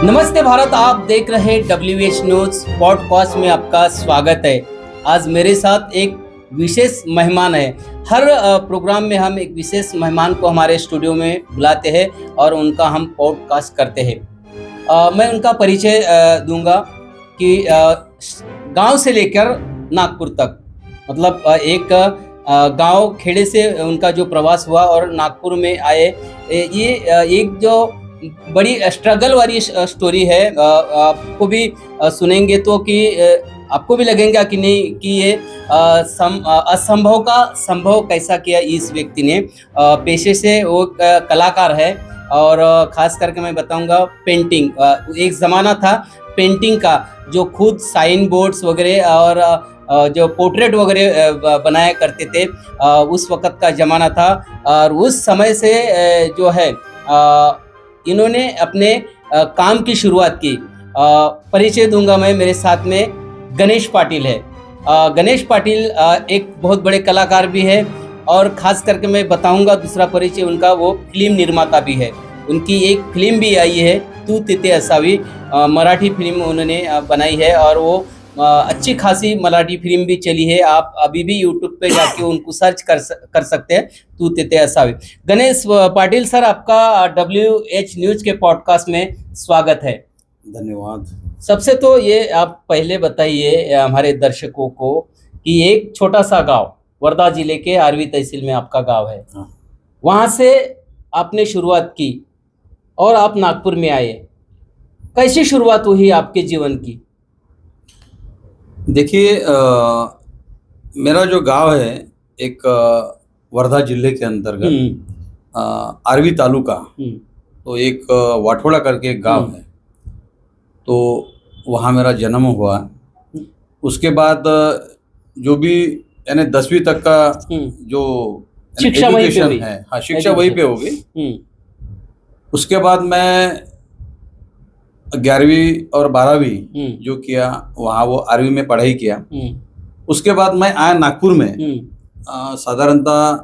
नमस्ते भारत, आप देख रहे WH न्यूज पॉडकास्ट में आपका स्वागत है। आज मेरे साथ एक विशेष मेहमान है। हर प्रोग्राम में हम एक विशेष मेहमान को हमारे स्टूडियो में बुलाते हैं और उनका हम पॉडकास्ट करते हैं। मैं उनका परिचय दूंगा कि गांव से लेकर नागपुर तक, मतलब एक गांव खेड़े से उनका जो प्रवास हुआ और नागपुर में आए, ये एक जो बड़ी स्ट्रगल वाली स्टोरी है। आपको भी सुनेंगे तो कि आपको भी लगेगा कि नहीं कि ये असंभव का संभव कैसा किया इस व्यक्ति ने। पेशे से वो कलाकार है और खास करके मैं बताऊंगा पेंटिंग। एक ज़माना था पेंटिंग का, जो खुद साइन बोर्ड्स वगैरह और जो पोर्ट्रेट वगैरह बनाया करते थे, उस वक़्त का ज़माना था। और उस समय से जो है इन्होंने अपने काम की शुरुआत की। परिचय दूंगा मैं, मेरे साथ में गणेश पाटिल है। गणेश पाटिल एक बहुत बड़े कलाकार भी है और ख़ास करके मैं बताऊंगा दूसरा परिचय उनका, वो फिल्म निर्माता भी है। उनकी एक फिल्म भी आई है, तू तिथे असावी, मराठी फिल्म उन्होंने बनाई है और वो अच्छी खासी मराठी फिल्म भी चली है। आप अभी भी यूट्यूब पे जाके उनको सर्च कर सकते हैं, तू तिथे असावी। गणेश पाटिल सर, आपका WH न्यूज के पॉडकास्ट में स्वागत है। धन्यवाद। सबसे तो ये आप पहले बताइए हमारे दर्शकों को कि एक छोटा सा गांव वर्धा जिले के आरवी तहसील में आपका गांव है, वहाँ से आपने शुरुआत की और आप नागपुर में आए। कैसी शुरुआत हुई आपके जीवन की? देखिए, मेरा जो गांव है एक वर्धा जिले के अंतर्गत आरवी तालुका, तो एक वाठोड़ा करके एक गांव है, तो वहाँ मेरा जन्म हुआ। उसके बाद जो भी यानी 10वीं तक का जो शिक्षा एजुकेशन है, हाँ, शिक्षा वहीं पे हो गई। उसके बाद मैं 11वीं और 12वीं जो किया वहाँ वो आरवी में पढ़ाई किया। उसके बाद मैं आया नागपुर में साधारणतः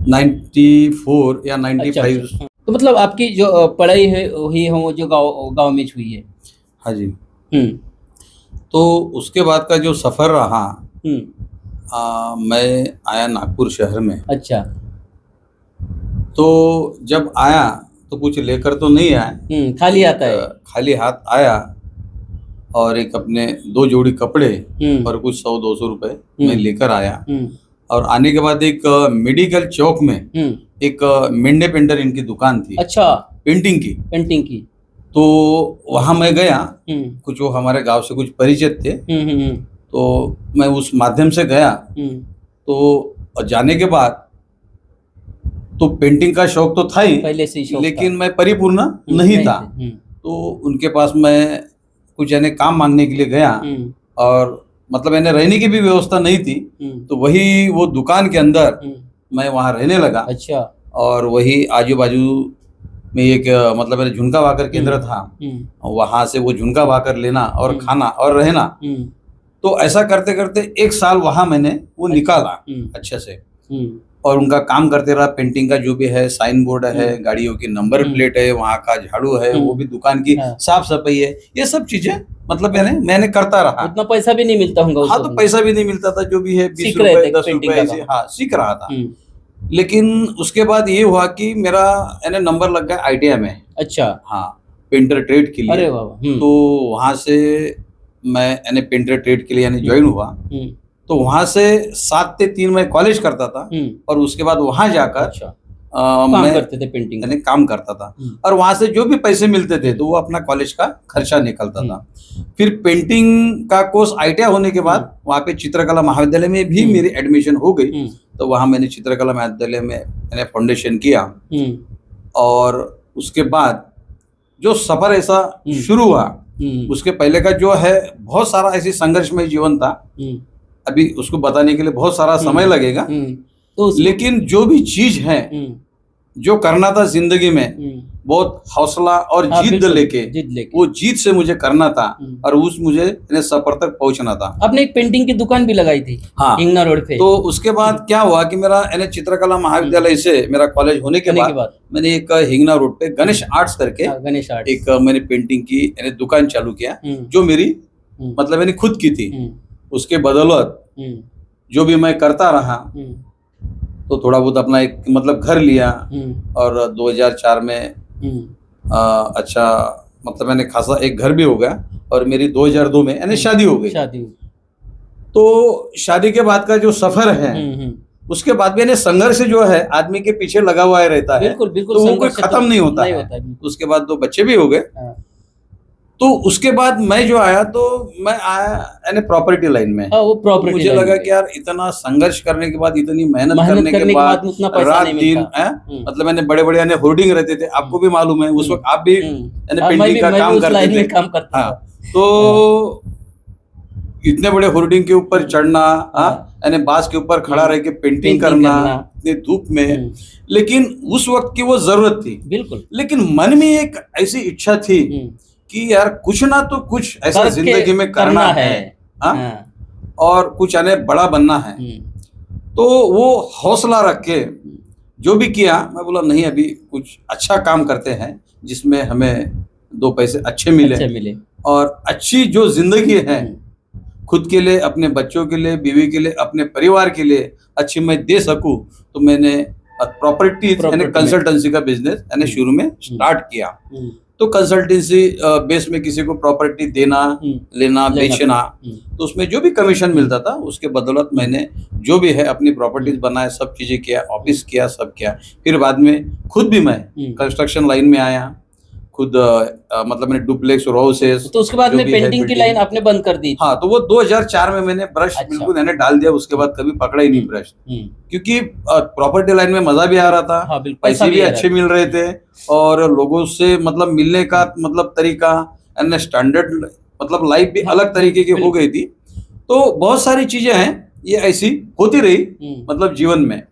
94 या 95। अच्छा। तो मतलब आपकी जो पढ़ाई है हुई है वो जो गांव में हुई है? हाँ जी। तो उसके बाद का जो सफ़र रहा, मैं आया नागपुर शहर में। अच्छा। तो जब आया तो कुछ लेकर तो नहीं आया, खाली आता है, खाली हाथ आया और एक अपने 2 जोड़ी कपड़े और कुछ 100-200 रुपए मैं लेकर आया। और आने के बाद एक मेडिकल चौक में एक मेंढे पेंटर इनकी दुकान थी। अच्छा। पेंटिंग की। तो वहाँ मैं गया, कुछ वो हमारे गांव से कुछ परिचित थे, तो मैं उस माध्यम से गया। तो जाने के बाद तो पेंटिंग का शौक तो था ही पहले से ही, लेकिन मैं परिपूर्ण नहीं था। तो उनके पास मैं कुछ यानी काम मांगने के लिए गया और मतलब यानी रहने की भी व्यवस्था नहीं थी, तो वही वो दुकान के अंदर मैं वहाँ रहने लगा। अच्छा। और वही आजू बाजू में एक मतलब मेरा झुनका भाकर केंद्र था, वहाँ से वो झुनका भाकर लेना और खाना और रहना। तो ऐसा करते करते 1 साल वहाँ मैंने वो निकाला अच्छे से, और उनका काम करते रहा। पेंटिंग का जो भी है, साइन बोर्ड है, गाड़ियों की नंबर प्लेट है, वहाँ का झाड़ू है, वो भी दुकान की साफ सफाई है, ये सब चीजें मतलब मैंने करता रहा। उतना पैसा भी नहीं मिलता होगा? हाँ, तो पैसा भी नहीं मिलता था, जो भी है 20 रुपए 10 रुपए ऐसे, हाँ, सीख रहा था। लेकिन उसके बाद ये हुआ कि मेरा नंबर लग गया ITI में। अच्छा। हाँ, पेंटर ट्रेड के लिए। अरे वाह। तो वहाँ से मैं पेंटर ट्रेड के लिए ज्वाइन हुआ। तो वहाँ से 7 से 3 मैं कॉलेज करता था और उसके बाद वहाँ जाकर मैं करते थे पेंटिंग, काम करता था। और वहाँ से जो भी पैसे मिलते थे तो वो अपना कॉलेज का खर्चा निकलता था। फिर पेंटिंग का कोर्स ITI होने के बाद वहाँ पे चित्रकला महाविद्यालय में भी मेरी एडमिशन हो गई। तो वहाँ मैंने चित्रकला महाविद्यालय में फाउंडेशन किया। और उसके बाद जो सफर ऐसा शुरू हुआ, उसके पहले का जो है बहुत सारा ऐसी संघर्षमय जीवन था। अभी उसको बताने के लिए बहुत सारा समय लगेगा, तो लेकिन जो भी चीज है जो करना था जिंदगी में, बहुत हौसला और हाँ, जिद बिल्कुल, लेके, जिद लेके। वो जीत से मुझे करना था और उस मुझे सफर तक पहुंचना था। आपने एक पेंटिंग की दुकान भी लगाई थी हाँ, हिंगना रोड पे। तो उसके बाद क्या हुआ कि मेरा चित्रकला महाविद्यालय से मेरा कॉलेज होने के बाद मैंने एक हिंगना रोड पे गणेश आर्ट्स करके गणेश आर्ट एक मैंने पेंटिंग की दुकान चालू किया, जो मेरी मतलब मैंने खुद की थी। उसके बदौलत जो भी मैं करता रहा, तो थोड़ा बहुत अपना एक मतलब घर लिया और 2004 में अच्छा मतलब मैंने खासा एक घर भी हो गया और मेरी 2002 में शादी हो गई। तो शादी के बाद का जो सफर है, उसके बाद भी संघर्ष जो है आदमी के पीछे लगा हुआ रहता है, बिल्कुल, बिल्कुल, तो वो कोई खत्म नहीं होता है। उसके बाद 2 बच्चे भी हो गए। तो उसके बाद मैं जो आया, तो मैं आया प्रॉपर्टी लाइन में। वो प्रॉपर्टी मुझे लगा कि यार इतना संघर्ष करने के बाद, इतनी मेहनत करने के बाद रात दिन मतलब मैंने बड़े बड़े होर्डिंग रहते थे, आपको भी मालूम है, उस वक्त आप भी पेंटिंग का काम करते थे। हाँ, तो इतने बड़े होर्डिंग के ऊपर चढ़ना, बांस के ऊपर खड़ा रह के पेंटिंग करना इतनी धूप में, लेकिन उस वक्त की वो जरूरत थी। बिल्कुल। लेकिन मन में एक ऐसी इच्छा थी कि यार कुछ ना तो कुछ ऐसा जिंदगी में करना है, और कुछ बड़ा बनना है। तो वो हौसला रख के जो भी किया, मैं बोला नहीं, अभी कुछ अच्छा काम करते हैं जिसमें हमें 2 पैसे अच्छे मिले और अच्छी जो जिंदगी है खुद के लिए, अपने बच्चों के लिए, बीवी के लिए, अपने परिवार के लिए अच्छी मैं दे सकूं। तो मैंने प्रॉपर्टी कंसल्टेंसी का बिजनेस शुरू में स्टार्ट किया। तो कंसल्टेंसी बेस में किसी को प्रॉपर्टी देना, लेना, बेचना, तो उसमें जो भी कमीशन मिलता था उसके बदौलत मैंने जो भी है अपनी प्रॉपर्टीज बनाए, सब चीजें किया, ऑफिस किया, सब किया। फिर बाद में खुद भी मैं कंस्ट्रक्शन लाइन में आया, खुद मतलब मैंने डुप्लेक्स और हाउसेस। तो उसके बाद में पेंटिंग की लाइन आपने बंद कर दी? हाँ, तो वो 2004 में मैंने ब्रश बिल्कुल डाल दिया। उसके बाद कभी पकड़ा ही नहीं ब्रश, क्योंकि प्रॉपर्टी लाइन में मजा भी आ रहा था। हाँ, पैसे भी अच्छे मिल रहे थे और लोगों से मतलब मिलने का मतलब तरीका स्टैंडर्ड मतलब लाइफ भी अलग तरीके की हो गई थी। तो बहुत सारी चीजें हैं ये ऐसी होती रही मतलब जीवन में।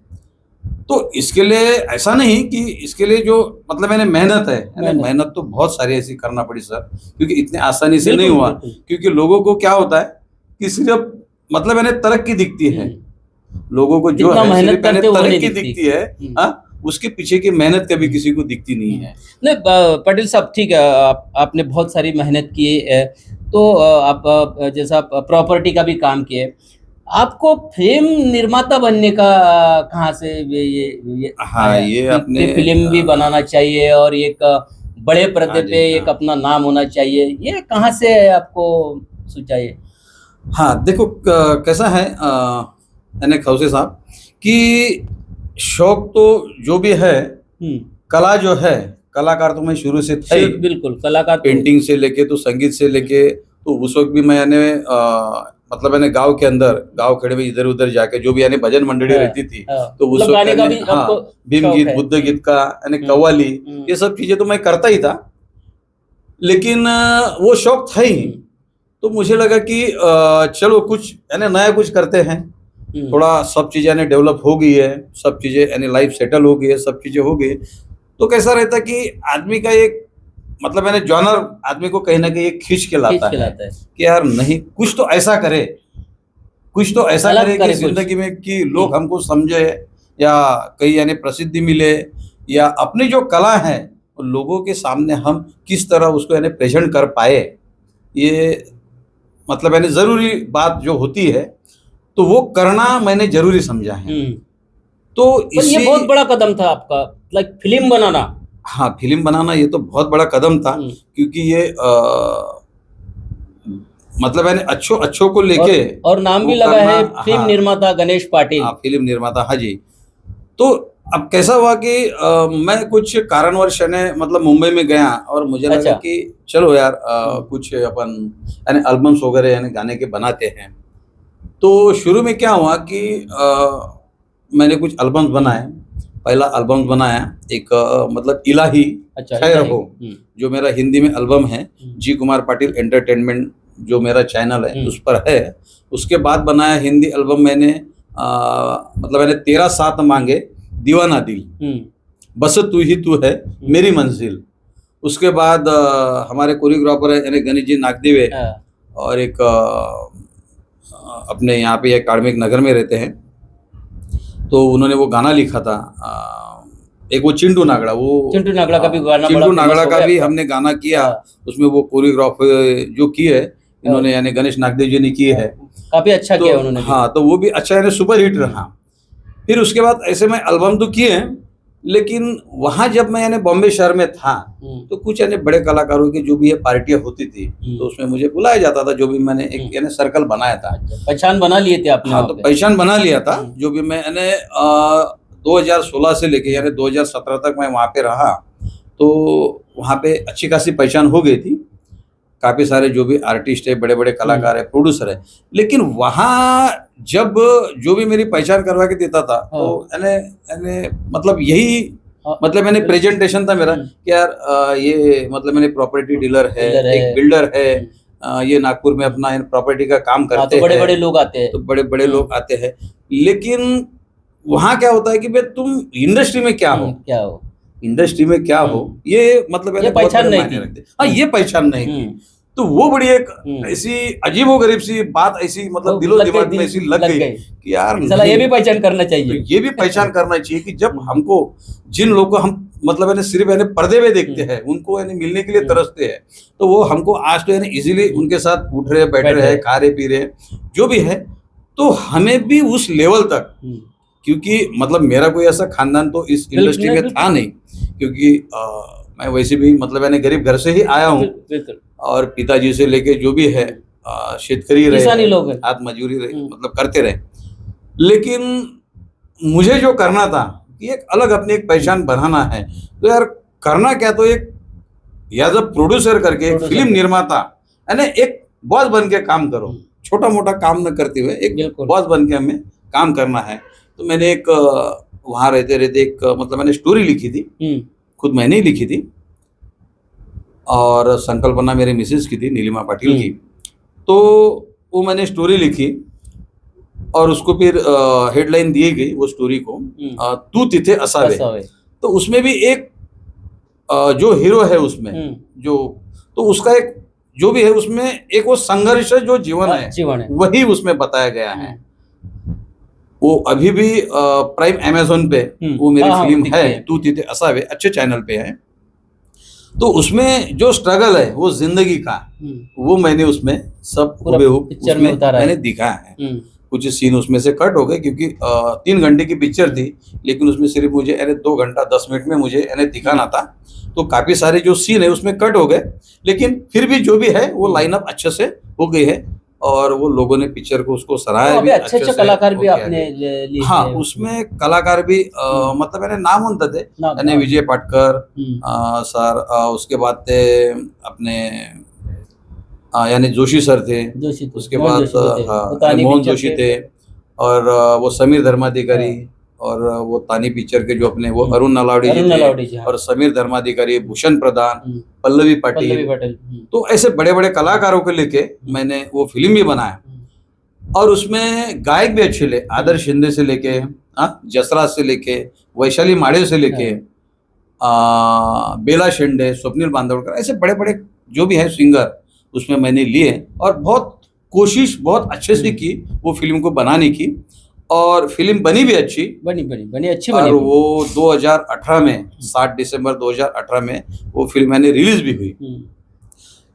तो इसके लिए ऐसा नहीं कि इसके लिए जो मतलब मैंने मेहनत है, मेहनत तो बहुत सारी ऐसी करना पड़ी सर, क्योंकि इतने आसानी से नहीं हुआ। क्योंकि लोगों को क्या होता है कि सिर्फ मतलब मैंने तरक्की दिखती है, लोगों को जो है सिर्फ तरक्की दिखती है, उसके पीछे की मेहनत कभी किसी को दिखती नहीं है। नहीं पटेल साहब, ठीक है, आपने बहुत सारी मेहनत की है। तो आप जैसा प्रॉपर्टी का भी काम किए, आपको फिल्म निर्माता बनने का कहाँ से ये हाँ, ये अपने फिल्म भी बनाना चाहिए और एक बड़े पर्दे पे एक अपना नाम होना चाहिए, ये कहाँ से आपको सोचा ये? हाँ, देखो कैसा है खौसे साहब कि शौक तो जो भी है, कला जो है, कलाकार तो मैं शुरू से था ही। बिल्कुल, कलाकार पेंटिंग से लेके तो संगीत से लेके, तो उस वक्त भी मैंने मतलब मैंने गांव के अंदर, गांव खेड़े में इधर उधर जाके जो भी भजन मंडली रहती थी, तो उस वक्त भीम गीत, बुद्ध गीत का कव्वाली, ये सब चीजें तो मैं करता ही था। लेकिन वो शौक था ही, तो मुझे लगा कि चलो कुछ नया कुछ करते हैं। थोड़ा सब चीजें डेवलप हो गई है, सब चीजें लाइफ सेटल हो गई है, सब चीजें हो गई। तो कैसा रहता कि आदमी का एक मतलब जॉनर आदमी को कहीं ना कहीं एक खींच के लाता है कि यार नहीं, कुछ तो ऐसा करे, कुछ तो ऐसा करे कि जिंदगी में कि लोग हमको समझे, या कहीं प्रसिद्धि मिले, या अपनी जो कला है लोगों के सामने हम किस तरह उसको प्रेजेंट कर पाए। ये मतलब जरूरी बात जो होती है, तो वो करना मैंने जरूरी समझा है। तो ये बहुत बड़ा कदम था आपका, लाइक फिल्म बनाना। हाँ, फिल्म बनाना ये तो बहुत बड़ा कदम था, क्योंकि ये मतलब अच्छों को लेके और नाम भी लगा है फिल्म निर्माता गणेश पाटिल। हाँ, फिल्म निर्माता, हाँ जी। तो अब कैसा हुआ कि मैं कुछ कारणवश मतलब मुंबई में गया और मुझे लगा कि चलो यार कुछ अपन एल्बम्स वगैरह गाने के बनाते हैं। तो शुरू में क्या हुआ कि मैंने कुछ एल्बम्स बनाए। पहला एल्बम बनाया एक मतलब इलाही खैर हो, जो मेरा हिंदी में एल्बम है, जी कुमार पाटिल एंटरटेनमेंट जो मेरा चैनल है उस पर है। उसके बाद बनाया हिंदी एल्बम मैंने मतलब 13 सात मांगे दीवाना दिल, बस तू ही तू है मेरी मंजिल। उसके बाद हमारे कोरियोग्राफर है यानी गणेश जी नागदेव है, हाँ, और एक अपने यहाँ पे एक कार्मिक नगर में रहते हैं, तो उन्होंने वो गाना लिखा था। एक वो चिंटू नागड़ा, वो चिंटू नागड़ा का भी गाना चिंटू बड़ा famous नागड़ा हो का गया भी आपका। हमने गाना किया। हाँ। उसमें वो कोरियोग्राफर जो की है इन्होंने यानी गणेश नागदेव जी ने की है। काफी अच्छा तो किया उन्होंने भी। हाँ, तो वो भी अच्छा यानी सुपर हिट रहा। फिर उसके बाद ऐसे में एल्बम तो किए हैं, लेकिन वहाँ जब मैं यानी बॉम्बे शहर में था तो कुछ यानी बड़े कलाकारों की जो भी ये पार्टियां होती थी तो उसमें मुझे बुलाया जाता था, जो भी मैंने एक यानी सर्कल बनाया था। पहचान बना लिए थे आपने हाँ, वहाँ तो पे? पहचान बना लिया था। जो भी मैं यानी 2016 से लेके यानी 2017 तक मैं वहाँ पे रहा, तो वहाँ पे अच्छी खासी पहचान हो गई थी। काफ़ी सारे जो भी आर्टिस्ट है, बड़े बड़े कलाकार है, प्रोड्यूसर है, लेकिन वहाँ जब जो भी मेरी पहचान करवा के देता था तो यानी मतलब यही मतलब मैंने प्रेजेंटेशन था मेरा कि यार ये मतलब मैंने प्रॉपर्टी डीलर है, एक बिल्डर है, ये नागपुर में अपना प्रॉपर्टी का काम करते हैं, बड़े बड़े लोग आते हैं, तो बड़े बड़े लोग आते हैं। लेकिन वहाँ क्या होता है कि भाई तुम इंडस्ट्री में क्या हो, इंडस्ट्री में क्या हो, ये मतलब ये पहचान नहीं थी। हाँ, ये पहचान नहीं थी। तो वो बड़ी एक ऐसी अजीबोगरीब सी बात ऐसी मतलब दिलो दिमाग में ऐसी लग गई कि यार चला ये भी पहचान करना चाहिए। तो ये भी पहचान करना चाहिए कि जब हमको जिन लोगों को हम मतलब यानी सिर्फ यानी पर्दे में देखते हैं, उनको यानी मिलने के लिए तरसते हैं, तो वो हमको आज तो यानी इजीली उनके साथ उठ रहे, बैठ रहे, खा रहे, पी रहे, जो भी है, तो हमें भी उस लेवल तक, क्योंकि मतलब मेरा कोई ऐसा खानदान तो इस इंडस्ट्री में था नहीं, क्योंकि मैं वैसे भी मतलब यानी गरीब घर से ही आया हूँ, और पिताजी से लेके जो भी है शेतकरी रहे, लोग हाथ मजदूरी रहे, मतलब करते रहे। लेकिन मुझे जो करना था कि एक अलग अपनी एक पहचान बनाना है, तो यार करना क्या, तो एक एज अ प्रोड्यूसर करके एक फिल्म निर्माता यानी एक बॉस बन के काम करो, छोटा मोटा काम न करते हुए एक बॉस बन के हमें काम करना है। तो मैंने एक वहाँ रहते रहते एक मतलब मैंने स्टोरी लिखी थी, खुद मैंने ही लिखी थी, और संकल्पना मेरे मिसेस की थी, नीलिमा पाटिल की। तो वो मैंने स्टोरी लिखी और उसको फिर हेडलाइन दी गई वो स्टोरी को, तू तिथे असावे। तो उसमें भी एक जो हीरो है उसमें जो, तो उसका एक जो भी है उसमें एक वो संघर्ष जो जीवन है वही उसमें बताया गया है। वो अभी भी प्राइम अमेज़न पे वो मेरी फिल्म है, तू तिथे असावे, अच्छे चैनल पे है। तो उसमें जो स्ट्रगल है वो जिंदगी का, वो मैंने उसमें सब पिक्चर में मैंने दिखाया है। कुछ सीन उसमें से कट हो गए क्योंकि 3 घंटे की पिक्चर थी, लेकिन उसमें सिर्फ मुझे 2 घंटा 10 मिनट में मुझे दिखाना था, तो काफी सारे जो सीन है उसमें कट हो गए, लेकिन फिर भी जो भी है वो लाइनअप अच्छे से हो गई है, और वो लोगों ने पिक्चर को उसको सराहा भी अच्छे से। कलाकार भी आपने लिए? हाँ, उसमें कलाकार भी मतलब मैंने नाम उनते थे, यानी विजय पाटकर सर, उसके बाद थे अपने यानी जोशी सर थे, उसके बाद मोहन जोशी थे, और वो समीर धर्माधिकारी, और वो तानी पिक्चर के जो अपने वो अरुण नलावड़ी जी थे, और समीर धर्माधिकारी, भूषण प्रधान, पल्लवी पाटिल। तो ऐसे बड़े बड़े कलाकारों को लेके मैंने वो फिल्म भी बनाया, और उसमें गायक भी अच्छे ले, आदर्श शिंदे से लेके जसराज से लेके वैशाली माड़े से लेके बेला शेंडे, स्वप्निल बांदवड़कर, ऐसे बड़े बड़े जो भी है सिंगर उसमें मैंने लिए, और बहुत कोशिश बहुत अच्छे से की वो फिल्म को बनाने की, और फिल्म बनी भी अच्छी, बनी अच्छी बनी। और वो 2018 में 7 दिसंबर 2018 में वो फिल्म मैंने रिलीज भी हुई।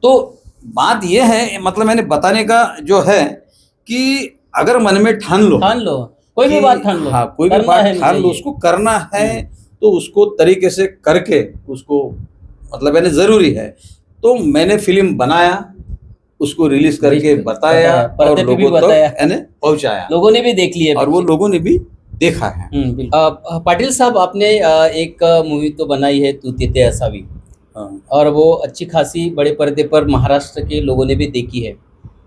तो बात ये है मतलब मैंने बताने का जो है कि अगर मन में ठान लो कोई भी बात ठान लो, हाँ, कोई भी बात ठान लो, उसको करना है तो उसको तरीके से करके उसको मतलब मैंने जरूरी है। तो मैंने फिल्म बनाया, उसको रिलीज करके बताया, और लोगों तक पहुंचाया, लोगों ने भी देख लिया, और वो लोगों ने भी देखा है। पाटिल साहब, आपने एक मूवी तो बनाई है तू तिथे असावी, और वो अच्छी खासी बड़े पर्दे पर महाराष्ट्र के लोगों ने भी देखी है।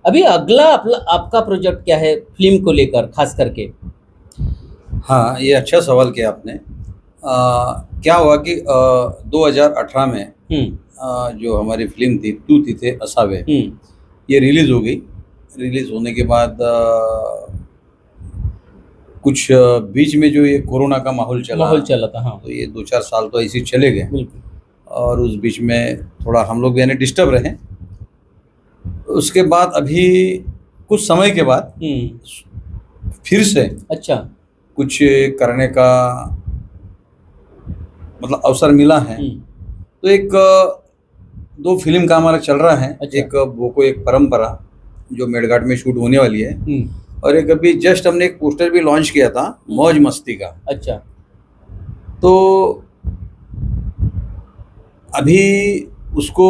अभी अगला आपका प्रोजेक्ट क्या है फिल्म को लेकर खास करके? हाँ, ये अच्छा सवाल किया आपने। क्या हुआ कि 2018 में जो हमारी फिल्म थी तू तिथे असावे, ये रिलीज हो गई। रिलीज होने के बाद कुछ बीच में जो ये कोरोना का माहौल चला था, हाँ तो ये 2-4 साल तो ऐसे ही चले गए बिल्कुल। और उस बीच में थोड़ा हम लोग भी यानी डिस्टर्ब रहे। उसके बाद अभी कुछ समय के बाद फिर से अच्छा, कुछ करने का मतलब अवसर मिला है। तो एक 2 फिल्म का हमारा चल रहा है। अच्छा। एक बोको एक परंपरा जो मेड़घाट में शूट होने वाली है और एक अभी जस्ट हमने एक पोस्टर भी लॉन्च किया था मौज मस्ती का। अच्छा, तो अभी उसको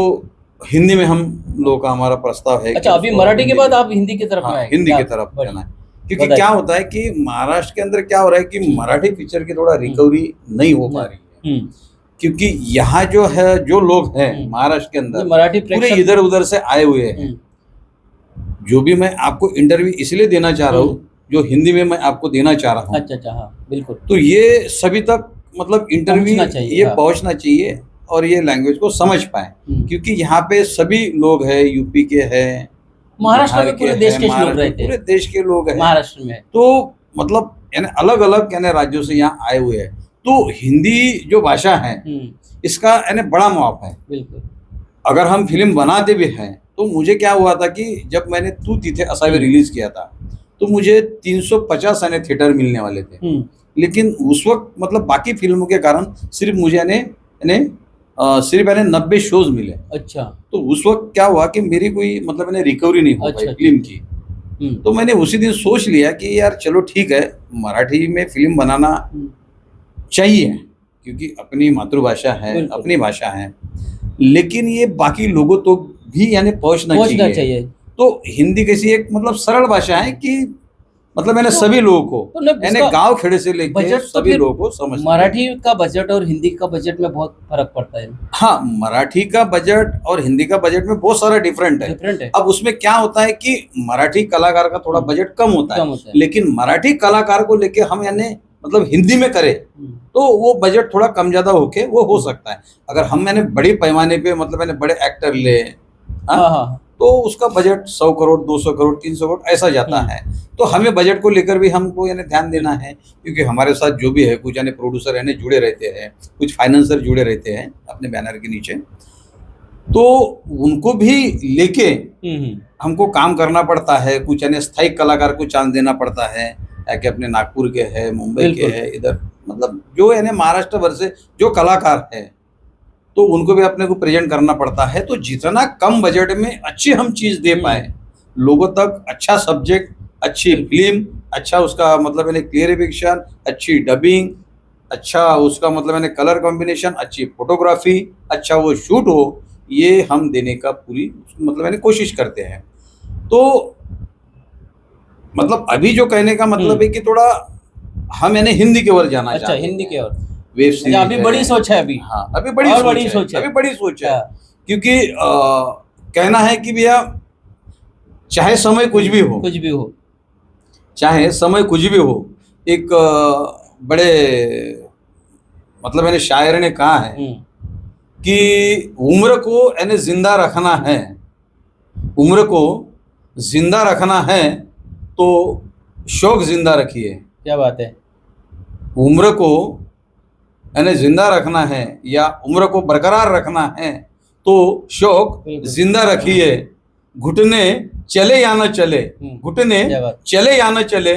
हिंदी में हम लोग का हमारा प्रस्ताव है। अच्छा, अभी मराठी के बाद आप हिंदी की तरफ में आएंगे? हिंदी की तरफ जाना है क्योंकि बताइए। क्या होता है कि महाराष्ट्र के अंदर क्या हो रहा है कि मराठी पिक्चर की थोड़ा रिकवरी नहीं हो पा रही है क्योंकि यहाँ जो है जो लोग हैं महाराष्ट्र के अंदर मराठी पूरे इधर उधर से आए हुए हैं। जो भी मैं आपको इंटरव्यू इसलिए देना चाह रहा हूँ जो हिंदी में मैं आपको देना चाह रहा हूँ। अच्छा अच्छा, हाँ बिल्कुल। तो ये सभी तक मतलब इंटरव्यू ये हाँ। पहुंचना चाहिए और ये लैंग्वेज को समझ पाए क्योंकि यहाँ पे सभी लोग हैं, यूपी के हैं, महाराष्ट्र में पूरे देश के लोग रहते हैं, पूरे देश के लोग हैं महाराष्ट्र में। तो मतलब यानी अलग अलग यानी राज्यों से यहाँ आए हुए हैं। तो हिंदी जो भाषा है इसका यानी बड़ा मुआफ है। बिल्कुल। अगर हम फिल्म बनाते भी हैं तो मुझे क्या हुआ था कि जब मैंने तू तिथे असावे रिलीज किया था तो मुझे 350 यानी थिएटर मिलने वाले थे। लेकिन उस वक्त मतलब बाकी फिल्मों के कारण सिर्फ मुझे सिर्फ 90 शोज मिले। अच्छा। तो उस वक्त क्या हुआ कि मेरी कोई मतलब रिकवरी नहीं हो पाई फिल्म की। तो मैंने उसी दिन सोच लिया कि यार चलो ठीक है मराठी में फिल्म बनाना चाहिए क्योंकि अपनी मातृभाषा है, अपनी भाषा है, लेकिन ये बाकी लोगों तो भी यानी पहुंचना चाहिए। तो हिंदी कैसी एक मतलब सरल भाषा है कि मतलब मैंने सभी लोगों को यानी गांव खेड़े से लेकर सभी लोगों को समझ। मराठी का बजट और हिंदी का बजट में बहुत फर्क पड़ता है। हाँ, मराठी का बजट और हिंदी का बजट में बहुत सारा डिफरेंट है। अब उसमें क्या होता है कि मराठी कलाकार का थोड़ा बजट कम होता है, लेकिन मराठी कलाकार को लेके हम यानी मतलब हिंदी में करें तो वो बजट थोड़ा कम ज्यादा होके वो हो सकता है। अगर हम मैंने बड़े पैमाने पे मतलब मैंने बड़े एक्टर ले तो उसका बजट 100 करोड़ 200 करोड़ 300 करोड़ ऐसा जाता है। तो हमें बजट को लेकर भी हमको यानी ध्यान देना है क्योंकि हमारे साथ जो भी है कुछ यानी प्रोड्यूसर यानी जुड़े रहते हैं, कुछ फाइनेंसर जुड़े रहते हैं अपने बैनर के नीचे, तो उनको भी लेके हमको काम करना पड़ता है। कुछ यानी स्थायी कलाकार को चांस देना पड़ता है कि अपने नागपुर के है, मुंबई के है, इधर मतलब जो यानी महाराष्ट्र भर से जो कलाकार है तो उनको भी अपने को प्रेजेंट करना पड़ता है। तो जितना कम बजट में अच्छी हम चीज़ दे पाए लोगों तक, अच्छा सब्जेक्ट, अच्छी फिल्म, अच्छा उसका मतलब यानी क्लियरिफिकेशन, अच्छी डबिंग, अच्छा उसका मतलब यानी कलर कॉम्बिनेशन, अच्छी फोटोग्राफी, अच्छा वो शूट हो, ये हम देने का पूरी मतलब यानी कोशिश करते हैं। तो मतलब अभी जो कहने का मतलब है कि थोड़ा हम यानी हिंदी की ओर जाना चाहते हैं। हिंदी की ओर वेब सीरीज अभी बड़ी सोच है। अभी हाँ, अभी बड़ी सोच है, अभी बड़ी सोच है क्योंकि कहना है कि भैया चाहे समय कुछ भी हो, चाहे समय कुछ भी हो, एक बड़े मतलब मैंने शायर ने कहा है कि उम्र को यानी जिंदा रखना है, उम्र को जिंदा रखना है तो शौक जिंदा रखिए। क्या बात है। उम्र को यानी जिंदा रखना है या उम्र को बरकरार रखना है तो शौक जिंदा रखिए। घुटने चले या न चले, घुटने चले या न चले,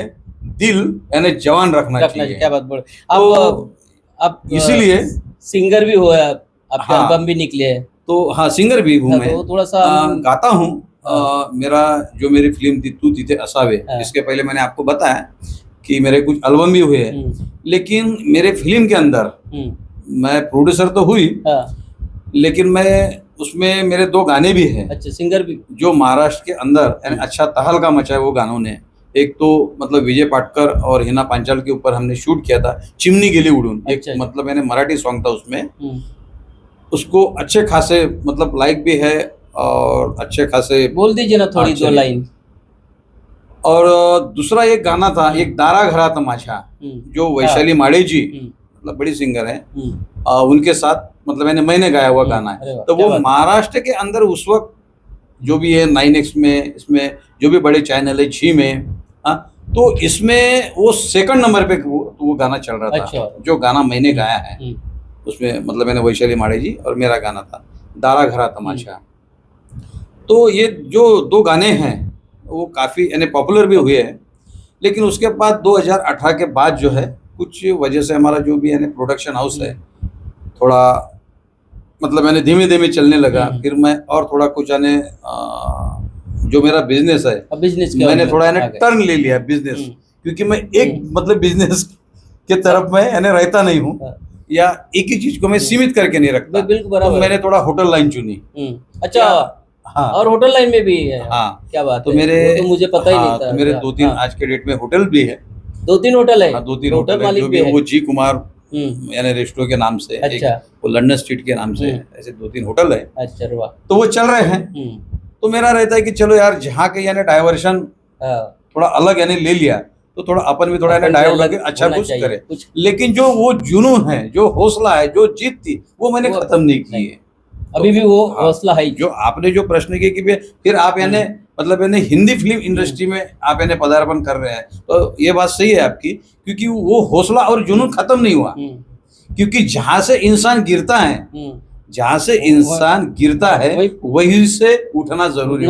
दिल यानी जवान रखना चाहिए। क्या बात बोले आप इसीलिए सिंगर भी हो, आपके एल्बम भी निकले हैं। तो हाँ, सिंगर भी हूँ मैं, तो थोड़ा सा गाता हूँ। मेरा जो मेरी फिल्म थी तू तिथे असावे, इसके पहले मैंने आपको बताया कि मेरे कुछ एल्बम भी हुए हैं, लेकिन मेरे फिल्म के अंदर मैं प्रोड्यूसर तो हुई लेकिन मैं उसमें मेरे 2 गाने भी हैं। अच्छा, सिंगर भी जो महाराष्ट्र के अंदर यानी अच्छा तहलका मचा है वो गानों ने। एक तो मतलब विजय पाटकर और हिना पांचाल के ऊपर हमने शूट किया था चिमनी गेली उड़ून, एक मतलब मैंने मराठी सॉन्ग था उसमें, उसको अच्छे खासे मतलब लाइक भी है और अच्छे खासे बोल दीजिए ना थोड़ी 2 लाइन। और दूसरा एक गाना था एक दारा घरात माझ्या, जो वैशाली माड़े जी मतलब बड़ी सिंगर है, उनके साथ मतलब मैंने गाया हुआ गाना है। तो वो महाराष्ट्र के अंदर उस वक्त जो भी है 9X में, इसमें जो भी बड़े चैनल है, झी में, तो इसमें वो सेकंड नंबर पे वो गाना चल रहा था। अच्छा। जो गाना मैंने गाया है उसमें मतलब मैंने वैशाली माड़े जी और मेरा गाना था दारा घरा तमाशा। तो ये जो दो गाने हैं वो काफ़ी यानी पॉपुलर भी हुए हैं, लेकिन उसके बाद 2018 के बाद जो है कुछ वजह से हमारा जो भी यानी प्रोडक्शन हाउस है थोड़ा मतलब मैंने धीमे धीमे चलने लगा। फिर मैं और थोड़ा कुछ यानी जो मेरा बिजनेस है बिजनेस मैंने थोड़ा यानी टर्न ले लिया बिजनेस, क्योंकि मैं एक मतलब बिजनेस के तरफ में यानी रहता नहीं हूँ या एक ही चीज को मैं सीमित करके नहीं रखता। बिल्कुल तो मैंने थोड़ा होटल लाइन चुनी। अच्छा। हाँ, और होटल लाइन में भी है। हाँ, क्या बात तो है, मेरे वो तो मुझे पता ही नहीं था। तो मेरे 2-3 आज के डेट में होटल भी है। 2-3 होटल है। 2-3 होटल है, जो भी वो जी कुमार यानी रेस्टोरेंट के नाम से, अच्छा। वो लंदन स्ट्रीट के नाम से, ऐसे 2-3 होटल है। अच्छा, वाह। तो वो चल रहे हैं। तो मेरा रहता है कि चलो यार जहाँ के यानी डाइवर्शन थोड़ा अलग यानी ले लिया तो थोड़ा अपन भी थोड़ा यानी डाइवर्ट होकर अच्छा कुछ करे। लेकिन जो वो जुनून है, जो हौसला है, जो जीत थी, वो मैंने खत्म नहीं की है। अभी भी वो हौसला है। जो आपने जो प्रश्न किया कि फिर आप यानी मतलब यानी हिंदी फिल्म इंडस्ट्री में आप यानी पदार्पण कर रहे हैं, तो ये बात सही है आपकी, क्योंकि वो हौसला और जुनून खत्म नहीं हुआ। क्योंकि जहाँ से इंसान गिरता है, जहाँ से इंसान गिरता है वहीं से उठना जरूरी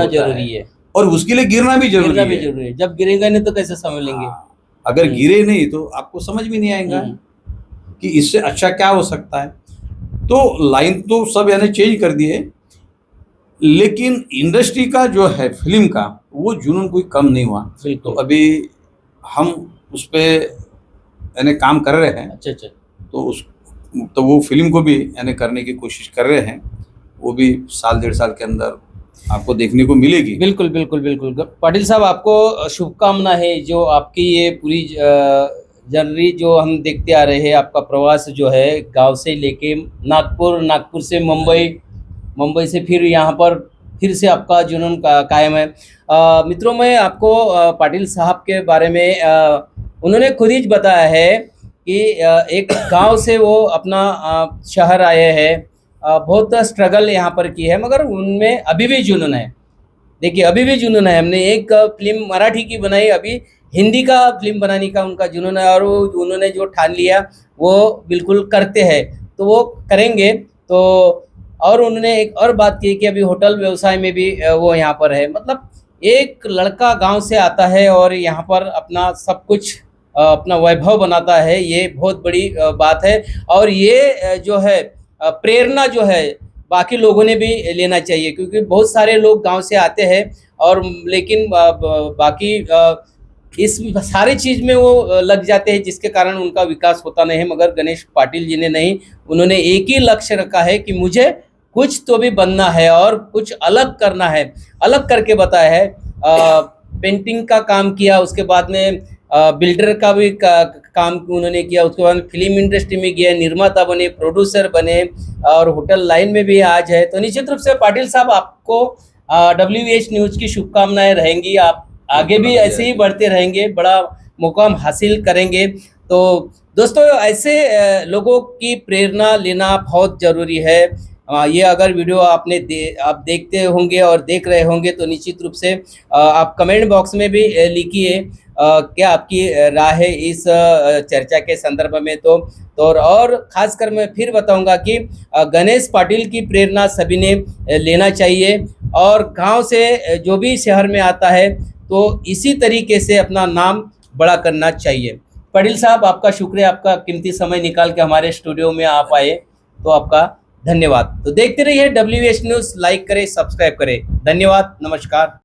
है और उसके लिए गिरना भी जरूरी है। जब गिरेगा नहीं तो कैसे समझ लेंगे। अगर गिरे नहीं तो आपको समझ भी नहीं आएगा कि इससे अच्छा क्या हो सकता है। तो लाइन तो सब यानी चेंज कर दिए, लेकिन इंडस्ट्री का जो है फिल्म का वो जुनून कोई कम नहीं हुआ। तो अभी हम उस पे यानी काम कर रहे हैं। अच्छा। तो वो फिल्म को भी यानी करने की कोशिश कर रहे हैं। वो भी 1-1.5 साल के अंदर आपको देखने को मिलेगी। बिल्कुल बिल्कुल बिल्कुल। पाटिल साहब, आपको शुभकामना है। जो आपकी ये पूरी जर्नी जो हम देखते आ रहे हैं, आपका प्रवास जो है गांव से लेके नागपुर, नागपुर से मुंबई, मुंबई से फिर यहाँ पर फिर से आपका जुनून कायम है। मित्रों, मैं आपको पाटिल साहब के बारे में उन्होंने खुद ही बताया है कि एक गांव से वो अपना शहर आए हैं। बहुत स्ट्रगल यहाँ पर की है, मगर उनमें अभी भी जुनून है। देखिए, अभी भी जुनून है। हमने एक फिल्म मराठी की बनाई, अभी हिंदी का फिल्म बनाने का उनका जुनून है, और उन्होंने जो ठान लिया वो बिल्कुल करते हैं, तो वो करेंगे। तो और उन्होंने एक और बात की कि अभी होटल व्यवसाय में भी वो यहाँ पर है। मतलब एक लड़का गांव से आता है और यहाँ पर अपना सब कुछ अपना वैभव बनाता है, ये बहुत बड़ी बात है। और ये जो है प्रेरणा जो है बाकी लोगों ने भी लेना चाहिए, क्योंकि बहुत सारे लोग गांव से आते हैं और लेकिन बाकी इस सारी चीज़ में वो लग जाते हैं, जिसके कारण उनका विकास होता नहीं है। मगर गणेश पाटिल जी ने नहीं, उन्होंने एक ही लक्ष्य रखा है कि मुझे कुछ तो भी बनना है और कुछ अलग करना है। अलग करके बताया है। पेंटिंग का काम किया, उसके बाद में बिल्डर का भी काम उन्होंने किया, उसके बाद फिल्म इंडस्ट्री में गए, निर्माता बने, प्रोड्यूसर बने और होटल लाइन में भी आज है। तो निश्चित रूप से पाटिल साहब, आपको WH न्यूज़ की शुभकामनाएं रहेंगी। आप आगे भी ऐसे ही बढ़ते रहेंगे, बड़ा मुकाम हासिल करेंगे। तो दोस्तों, ऐसे लोगों की प्रेरणा लेना बहुत ज़रूरी है। ये अगर वीडियो आप देखते होंगे और देख रहे होंगे तो निश्चित रूप से आप कमेंट बॉक्स में भी लिखिए क्या आपकी राय है इस चर्चा के संदर्भ में। तो और खासकर मैं फिर बताऊंगा कि गणेश पाटिल की प्रेरणा सभी ने लेना चाहिए, और गांव से जो भी शहर में आता है तो इसी तरीके से अपना नाम बड़ा करना चाहिए। पाटिल साहब, आपका शुक्रिया, आपका कीमती समय निकाल के हमारे स्टूडियो में आप आए, तो आपका धन्यवाद। तो देखते रहिए WH न्यूज़, लाइक करें, सब्सक्राइब करें। धन्यवाद, नमस्कार।